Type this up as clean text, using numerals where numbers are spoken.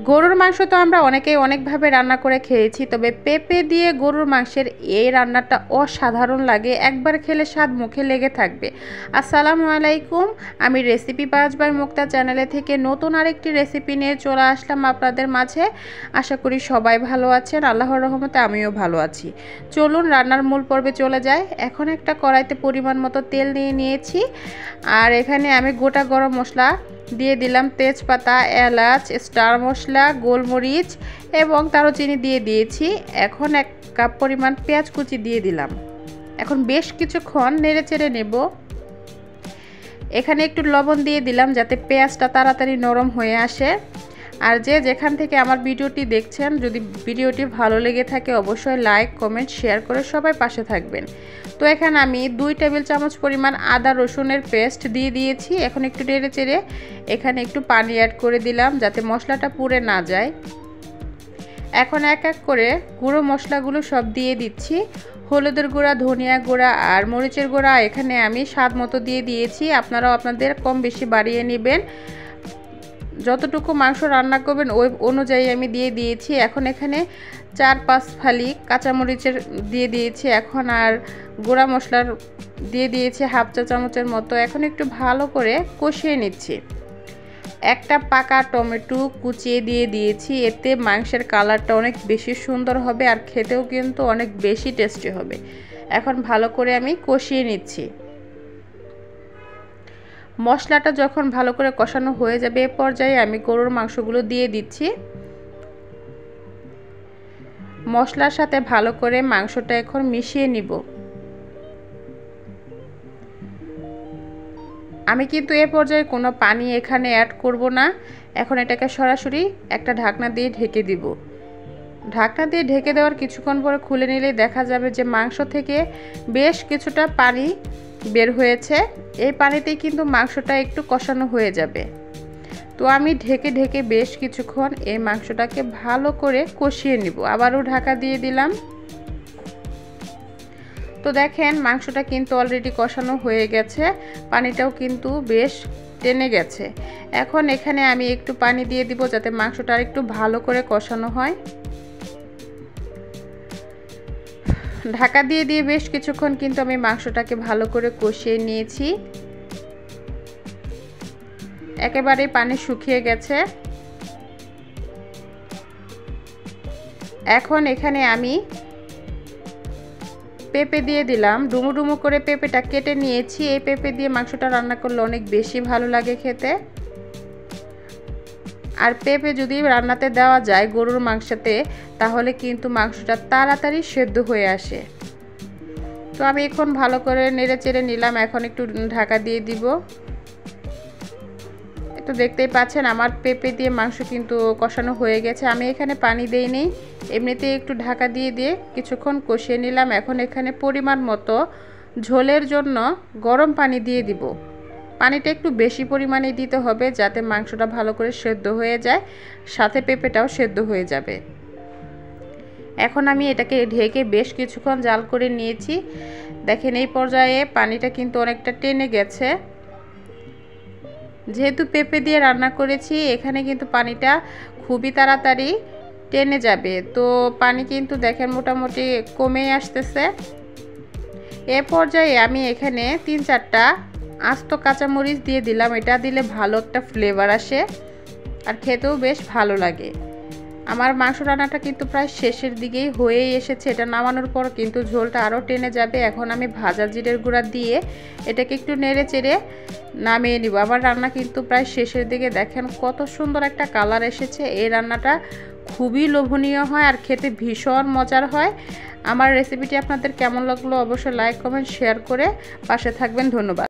গরুর মাংস তো আমরা অনেকেই অনেকভাবে রান্না করে খেয়েছি, তবে পেঁপে দিয়ে গরুর মাংসের এই রান্নাটা অসাধারণ লাগে। একবার খেলে স্বাদ মুখে লেগে থাকবে। আসসালামু আলাইকুম, আমি রেসিপি পাজ বাই মুক্তা চ্যানেলে থেকে নতুন আরেকটি রেসিপি নিয়ে চলে আসলাম আপনাদের মাঝে। আশা করি সবাই ভালো আছেন, আল্লাহর রহমতে আমিও ভালো আছি। চলুন রান্নার মূল পর্বে চলে যাই। এখন একটা কড়াইতে পরিমাণ মতো তেল নিয়ে নিয়েছি, আর এখানে আমি গোটা গরম মশলা দিয়ে দিলাম, তেজপাতা, এলাচ, স্টার মশলা, গোলমরিচ এবং দারুচিনি দিয়ে দিয়েছি। এখন 1 কাপ পরিমাণ পেঁয়াজ কুচি দিয়ে দিলাম। এখন বেশ কিছুক্ষণ নেড়ে চেড়ে নেব। এখানে একটু লবণ দিয়ে দিলাম যাতে পেঁয়াজটা তাড়াতাড়ি নরম হয়ে আসে। আর যে যেখান থেকে আমার ভিডিওটি দেখছেন, যদি ভিডিওটি ভালো লেগে থাকে অবশ্যই লাইক, কমেন্ট, শেয়ার করে সবাই পাশে থাকবেন। তো এখানে আমি 2 টেবিল চামচ পরিমাণ আদা রসুনের পেস্ট দিয়ে দিয়েছি। এখন একটু নেড়ে চেড়ে এখানে একটু পানি অ্যাড করে দিলাম যাতে মশলাটা পুড়ে না যায়। এখন এক এক করে গুঁড়ো মশলাগুলো সব দিয়ে দিচ্ছি। হলুদের গুঁড়া, ধনিয়া গুঁড়া আর মরিচের গুঁড়া এখানে আমি স্বাদ মতো দিয়ে দিয়েছি। আপনারাও আপনাদের কম বেশি বাড়িয়ে নেবেন। যতটুকু মাংস রান্না করবেন ওই অনুযায়ী আমি দিয়ে দিয়েছি। এখন এখানে 4-5 ফালি কাঁচামরিচের দিয়ে দিয়েছি। এখন আর গুঁড়া মশলার দিয়ে দিয়েছি 1/2 চা চামচের মতো। এখন একটু ভালো করে কষিয়ে নিচ্ছি। একটা পাকা টমেটো কুচিয়ে দিয়ে দিয়েছি, এতে মাংসের কালারটা অনেক বেশি সুন্দর হবে আর খেতেও কিন্তু অনেক বেশি টেস্টি হবে। এখন ভালো করে আমি কষিয়ে নিচ্ছি। মশলাটা যখন ভালো করে কষানো হয়ে যাবে এ পর্যায়ে আমি গরুর মাংসগুলো দিয়ে দিচ্ছি। মশলার সাথে ভালো করে মাংসটা এখন মিশিয়ে নিব। আমি কিন্তু এ পর্যায়ে কোনো পানি এখানে অ্যাড করব না। এখন এটাকে সরাসরি একটা ঢাকনা দিয়ে ঢেকে দিব। ঢাকনা দিয়ে ঢেকে দেওয়ার কিছুক্ষণ পরে খুলে নিলেই দেখা যাবে যে মাংস থেকে বেশ কিছুটা পানি বের হয়েছে। এই পানিতেই কিন্তু মাংসটা একটু কষানো হয়ে যাবে। তো আমি ঢেকে ঢেকে বেশ কিছুক্ষণ এই মাংসটাকে ভালো করে কষিয়ে নিব। আবারও ঢাকা দিয়ে দিলাম। তো দেখেন মাংসটা কিন্তু অলরেডি কষানো হয়ে গেছে, পানিটাও কিন্তু বেশ টেনে গেছে। এখন এখানে আমি একটু পানি দিয়ে দিব যাতে মাংসটা একটু ভালো করে কষানো হয়। ঢাকা দিয়ে দিয়ে বেশ কিছুক্ষণ কিন্তু আমি মাংসটাকে ভালো করে কষিয়ে নিয়েছি। একেবারেই পানি শুকিয়ে গেছে। এখন এখানে আমি পেঁপে দিয়ে দিলাম। ডুমো ডুমো করে পেঁপেটা কেটে নিয়েছি। এই পেঁপে দিয়ে মাংসটা রান্না করলে অনেক বেশি ভালো লাগে খেতে। আর পেঁপে যদি রান্নাতে দেওয়া যায় গরুর মাংসতে, তাহলে কিন্তু মাংসটা তাড়াতাড়ি সেদ্ধ হয়ে আসে। তো আমি এখন ভালো করে নেড়ে চেড়ে নিলাম। এখন একটু ঢাকা দিয়ে দিব। একটু দেখতেই পাচ্ছেন আমার পেঁপে দিয়ে মাংস কিন্তু কষানো হয়ে গেছে। আমি এখানে পানি দেইনি, এমনিতেই একটু ঢাকা দিয়ে দিয়ে কিছুক্ষণ কষিয়ে নিলাম। এখন এখানে পরিমাণ মতো ঝোলের জন্য গরম পানি দিয়ে দিব। পানিটা একটু বেশি পরিমাণে দিতে হবে যাতে মাংসটা ভালো করে সেদ্ধ হয়ে যায়, সাথে পেঁপেটাও সেদ্ধ হয়ে যাবে। এখন আমি এটাকে ঢেকে বেশ কিছুক্ষণ জাল করে নিয়েছি। দেখেন এই পর্যায়ে পানিটা কিন্তু অনেকটা টেনে গেছে। যেহেতু পেঁপে দিয়ে রান্না করেছি এখানে কিন্তু পানিটা খুবই তাড়াতাড়ি টেনে যাবে। তো পানি কিন্তু দেখেন মোটামুটি কমে আসতেছে। এ পর্যায়ে আমি এখানে 3-4টা আস্ত কাঁচামরিচ দিয়ে দিলাম। এটা দিলে ভালো একটা ফ্লেভার আসে আর খেতেও বেশ ভালো লাগে। আমার মাংস রান্নাটা কিন্তু প্রায় শেষের দিকেই হয়েই এসেছে। এটা নামানোর পর কিন্তু ঝোলটা আরও টেনে যাবে। এখন আমি ভাজা জিরের গুঁড়া দিয়ে এটাকে একটু নেড়ে চেড়ে নামিয়ে নিব। আমার রান্না কিন্তু প্রায় শেষের দিকে। দেখেন কত সুন্দর একটা কালার এসেছে। এই রান্নাটা খুবই লোভনীয় হয় আর খেতে ভীষণ মজার হয়। আমার রেসিপিটি আপনাদের কেমন লাগলো অবশ্যই লাইক, কমেন্ট, শেয়ার করে পাশে থাকবেন। ধন্যবাদ।